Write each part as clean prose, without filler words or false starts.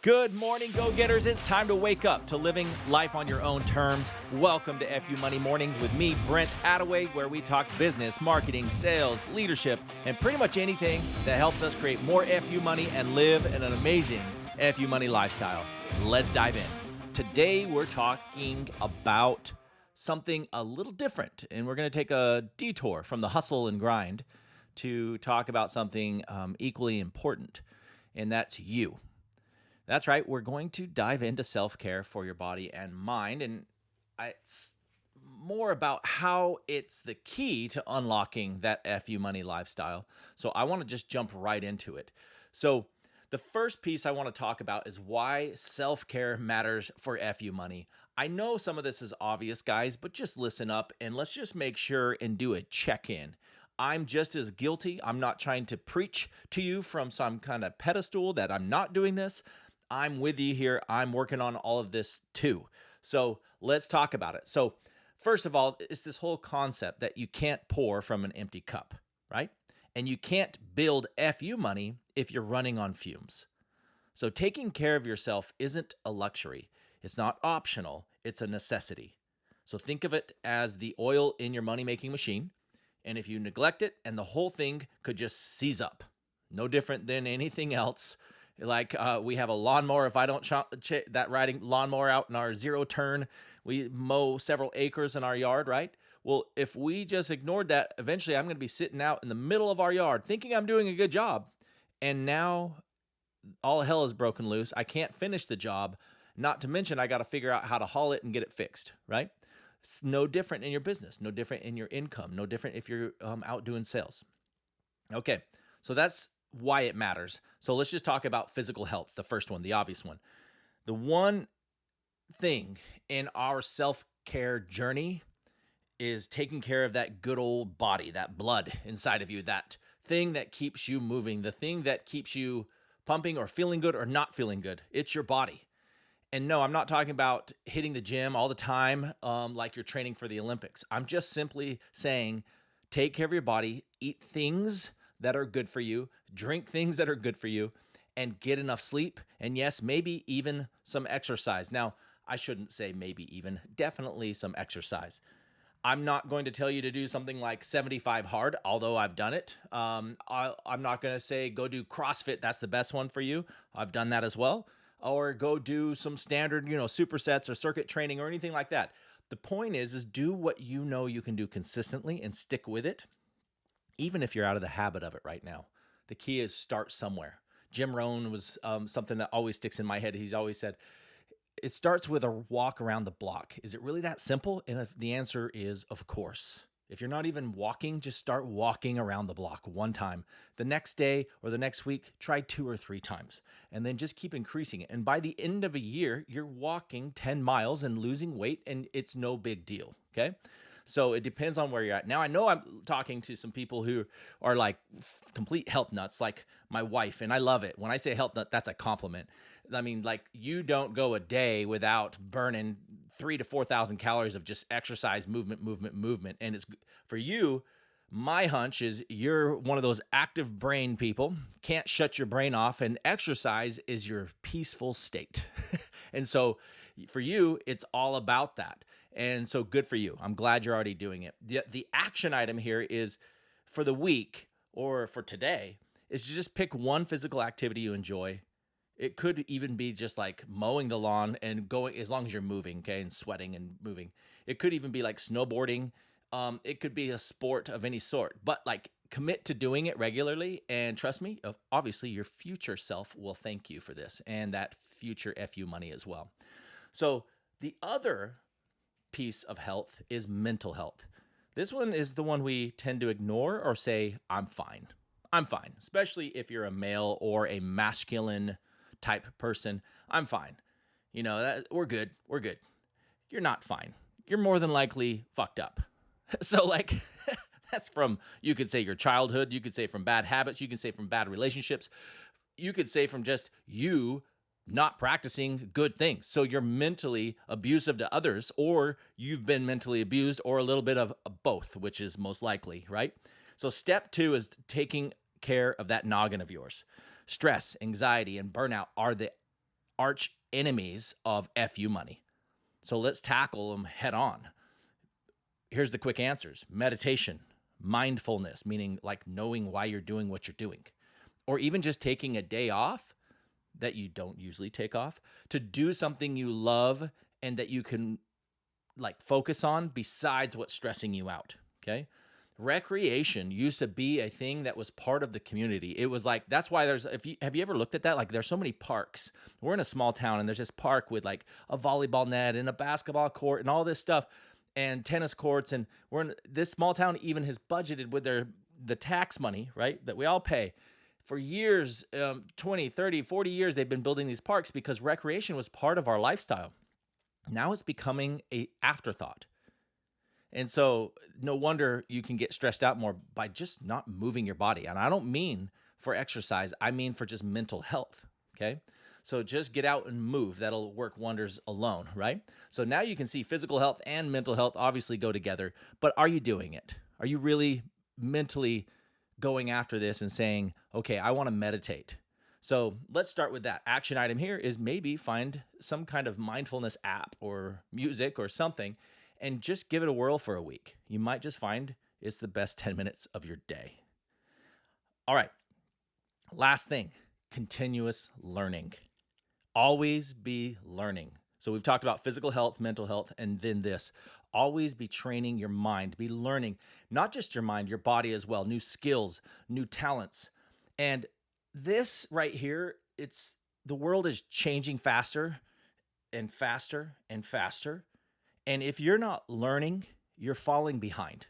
Good morning, go-getters. It's time to wake up to living life on your own terms. Welcome to FU Money Mornings with me, Brent Attaway, where we talk business, marketing, sales, leadership, and pretty much anything that helps us create more FU money and live in an amazing FU money lifestyle. Let's dive in. Today, we're talking about something a little different, and we're going to take a detour from the hustle and grind to talk about something equally important, and that's you. That's right. We're going to dive into self-care for your body and mind. And it's more about how it's the key to unlocking that FU money lifestyle. So I want to just jump right into it. So the first piece I want to talk about is why self-care matters for FU money. I know some of this is obvious, guys, but just listen up and let's just make sure and do a check-in. I'm just as guilty. I'm not trying to preach to you from some kind of pedestal that I'm not doing this. I'm with you here. I'm working on all of this too. So let's talk about it. So first of all, it's this whole concept that you can't pour from an empty cup, right? And you can't build FU money if you're running on fumes. So taking care of yourself isn't a luxury. It's not optional. It's a necessity. So think of it as the oil in your money-making machine. And if you neglect it, and the whole thing could just seize up. No different than anything else. Like we have a lawnmower. If I don't that riding lawnmower out in our zero turn, we mow several acres in our yard, right? Well, if we just ignored that, eventually I'm going to be sitting out in the middle of our yard thinking I'm doing a good job. And now all hell is broken loose. I can't finish the job. Not to mention I got to figure out how to haul it and get it fixed, right? It's no different in your business, no different in your income, no different if you're out doing sales. Okay, so that's why it matters. So let's just talk about physical health, the first one, the obvious one. The one thing in our self-care journey is taking care of that good old body, that blood inside of you, that thing that keeps you moving, the thing that keeps you pumping or feeling good or not feeling good. It's your body. And no, I'm not talking about hitting the gym all the time like you're training for the Olympics. I'm just simply saying take care of your body, eat things that are good for you, drink things that are good for you, and get enough sleep. And yes, maybe even some exercise. Now, I shouldn't say maybe even, definitely some exercise. I'm not going to tell you to do something like 75 hard, although I've done it. I'm not going to say go do CrossFit. That's the best one for you. I've done that as well. Or go do some standard, supersets or circuit training or anything like that. The point is do what you know you can do consistently and stick with it, even if you're out of the habit of it right now. The key is start somewhere. Jim Rohn was something that always sticks in my head. He's always said, it starts with a walk around the block. Is it really that simple? And if the answer is, of course. If you're not even walking, just start walking around the block one time. The next day or the next week, try 2 or 3 times. And then just keep increasing it. And by the end of a year, you're walking 10 miles and losing weight, and it's no big deal, okay? So it depends on where you're at. Now, I know I'm talking to some people who are like complete health nuts, like my wife, and I love it. When I say health nut, that's a compliment. I mean, like you don't go a day without burning 3,000 to 4,000 calories of just exercise, movement. And it's for you. My hunch is you're one of those active brain people, can't shut your brain off, and exercise is your peaceful state. And so for you, it's all about that. And so good for you. I'm glad you're already doing it. The action item here is for the week or for today is to just pick one physical activity you enjoy. It could even be just like mowing the lawn and going, as long as you're moving, okay, and sweating and moving. It could even be like snowboarding. It could be a sport of any sort, but like commit to doing it regularly. And trust me, obviously your future self will thank you for this and that future FU money as well. So the other piece of health is mental health. This one is the one we tend to ignore or say, I'm fine. I'm fine, especially if you're a male or a masculine type person. I'm fine. We're good. We're good. You're not fine. You're more than likely fucked up. So like that's from, you could say your childhood, you could say from bad habits, you could say from bad relationships, you could say from just you not practicing good things. So you're mentally abusive to others, or you've been mentally abused, or a little bit of both, which is most likely, right? So step 2 is taking care of that noggin of yours. Stress, anxiety, and burnout are arch enemies of FU money. So let's tackle them head on. Here's the quick answers. Meditation, mindfulness, meaning like knowing why you're doing what you're doing, or even just taking a day off that you don't usually take off to do something you love and that you can like focus on besides what's stressing you out. Okay. Recreation used to be a thing that was part of the community. It was like, that's why have you ever looked at that? Like there's so many parks. We're in a small town and there's this park with like a volleyball net and a basketball court and all this stuff and tennis courts. And we're in this small town even has budgeted with the tax money, right? That we all pay. For years, 20, 30, 40 years, they've been building these parks because recreation was part of our lifestyle. Now it's becoming an afterthought. And so no wonder you can get stressed out more by just not moving your body. And I don't mean for exercise. I mean for just mental health, okay? So just get out and move. That'll work wonders alone, right? So now you can see physical health and mental health obviously go together. But are you doing it? Are you really mentally going after this and saying, okay, I want to meditate? So let's start with that. Action item here is maybe find some kind of mindfulness app or music or something and just give it a whirl for a week. You might just find it's the best 10 minutes of your day. All right. Last thing, continuous learning. Always be learning. So we've talked about physical health, mental health, and then this. Always be training your mind, be learning, not just your mind, your body as well, new skills, new talents. And this right here, the world is changing faster and faster and faster. And if you're not learning, you're falling behind.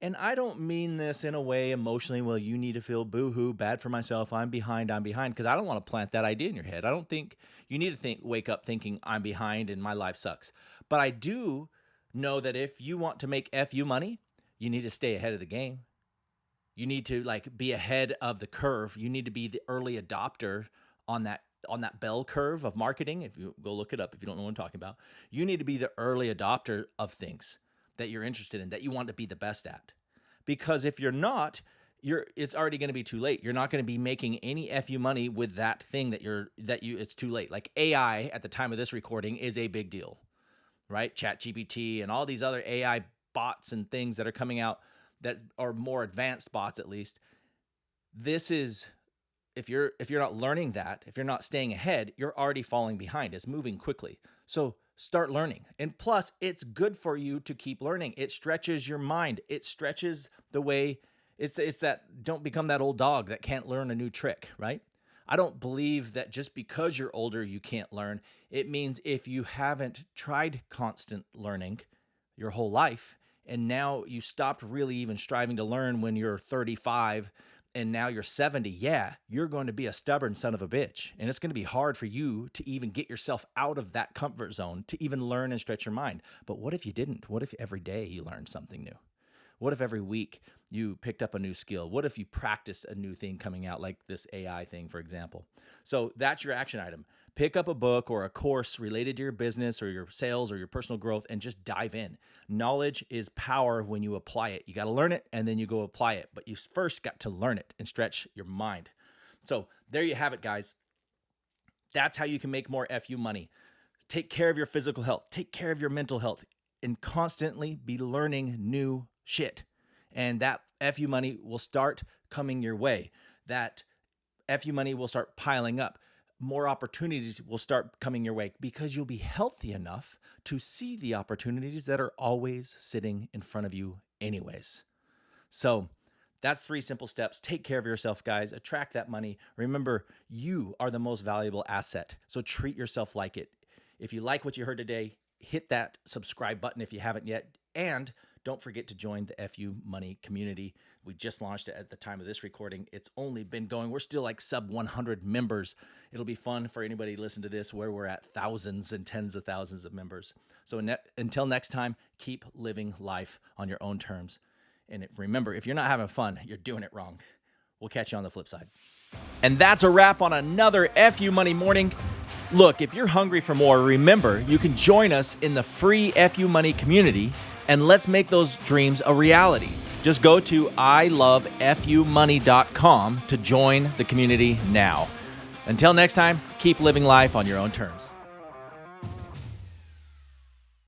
And I don't mean this in a way emotionally, well, you need to feel boo-hoo, bad for myself, I'm behind, because I don't want to plant that idea in your head. I don't think you need to wake up thinking I'm behind and my life sucks. But I do know that if you want to make FU money, you need to stay ahead of the game. You need to be ahead of the curve. You need to be the early adopter on that bell curve of marketing. If you go look it up, if you don't know what I'm talking about, you need to be the early adopter of things that you're interested in, that you want to be the best at. Because if you're not, it's already going to be too late. You're not going to be making any FU money with that thing it's too late. Like AI at the time of this recording is a big deal, right? ChatGPT and all these other AI bots and things that are coming out that are more advanced bots, at least. This is, if you're not learning that, if you're not staying ahead, you're already falling behind. It's moving quickly. So start learning. And plus, it's good for you to keep learning. It stretches your mind. It stretches the way it's that don't become that old dog that can't learn a new trick, right? I don't believe that just because you're older, you can't learn. It means if you haven't tried constant learning your whole life, and now you stopped really even striving to learn when you're 35 and now you're 70, you're going to be a stubborn son of a bitch. And it's going to be hard for you to even get yourself out of that comfort zone to even learn and stretch your mind. But what if you didn't? What if every day you learned something new? What if every week you picked up a new skill? What if you practiced a new thing coming out, like this AI thing, for example? So that's your action item. Pick up a book or a course related to your business or your sales or your personal growth and just dive in. Knowledge is power when you apply it. You got to learn it and then you go apply it. But you first got to learn it and stretch your mind. So there you have it, guys. That's how you can make more FU money. Take care of your physical health. Take care of your mental health and constantly be learning new shit. And that FU money will start coming your way. That FU money will start piling up. More opportunities will start coming your way because you'll be healthy enough to see the opportunities that are always sitting in front of you anyways. So that's 3 simple steps. Take care of yourself, guys. Attract that money. Remember, you are the most valuable asset. So treat yourself like it. If you like what you heard today, hit that subscribe button if you haven't yet. And don't forget to join the FU Money community. We just launched it at the time of this recording. It's only been going. We're still like sub 100 members. It'll be fun for anybody to listen to this where we're at thousands and tens of thousands of members. So until next time, keep living life on your own terms. And remember, if you're not having fun, you're doing it wrong. We'll catch you on the flip side. And that's a wrap on another FU Money Morning. Look, if you're hungry for more, remember, you can join us in the free FU Money community, and let's make those dreams a reality. Just go to ilovefumoney.com to join the community now. Until next time, keep living life on your own terms.